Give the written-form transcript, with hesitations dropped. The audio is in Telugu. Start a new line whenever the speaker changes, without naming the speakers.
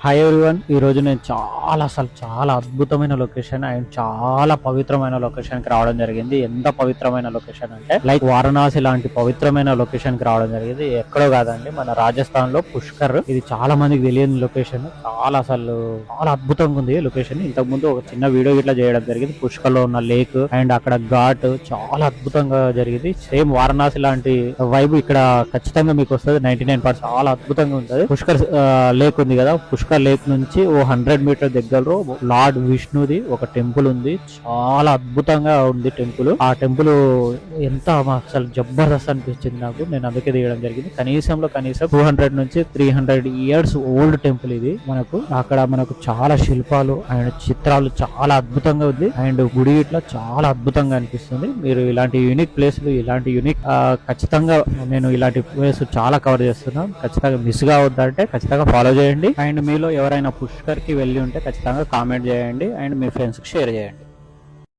హాయ్ ఎవ్రీవన్, ఈ రోజు నేను చాలా అద్భుతమైన లొకేషన్ అండ్ చాలా పవిత్రమైన లొకేషన్ కి రావడం జరిగింది. ఎంత పవిత్రమైన లొకేషన్ అంటే లైక్ వారణాసి లాంటి పవిత్రమైన లొకేషన్ కి రావడం జరిగింది. ఎక్కడో కాదండి, మన రాజస్థాన్ లో పుష్కర్. ఇది చాలా మందికి తెలియని లొకేషన్. చాలా అద్భుతంగా ఉంది లొకేషన్. ఇంతకు ముందు ఒక చిన్న వీడియో ఇట్లా చేయడం జరిగింది. పుష్కర్ లో ఉన్న లేక్ అండ్ అక్కడ ఘాట్ చాలా అద్భుతంగా జరిగింది. సేమ్ వారణాసి లాంటి వైబ్ ఇక్కడ ఖచ్చితంగా మీకు వస్తుంది. 99% చాలా అద్భుతంగా ఉంటుంది. పుష్కర్ లేక్ ఉంది కదా, పుష్కర్ లేక్ నుంచి ఓ 100 మీటర్ దగ్గరలో లార్డ్ విష్ణుది ఒక టెంపుల్ ఉంది. చాలా అద్భుతంగా ఉంది టెంపుల్. ఆ టెంపుల్ ఎంత అసలు జబర్దస్త్ అనిపించింది నాకు. నేను అందుకే దిగడం జరిగింది. కనీసం 200 నుంచి 300 ఇయర్స్ ఓల్డ్ టెంపుల్ ఇది. అక్కడ మనకు చాలా శిల్పాలు అండ్ చిత్రాలు చాలా అద్భుతంగా ఉంది. అండ్ గుడి ఇట్లా చాలా అద్భుతంగా అనిపిస్తుంది. మీరు ఇలాంటి యూనిక్ ప్లేస్లు, ఇలాంటి యూనిక్ ఖచ్చితంగా నేను ఇలాంటి ప్లేస్ చాలా కవర్ చేస్తున్నాను. ఖచ్చితంగా మిస్ కావద్దంటే ఖచ్చితంగా ఫాలో చేయండి. అండ్ మీలో ఎవరైనా పుష్కర్ కి వెళ్ళి ఉంటే ఖచ్చితంగా కామెంట్ చేయండి అండ్ మీ ఫ్రెండ్స్ కి షేర్ చేయండి.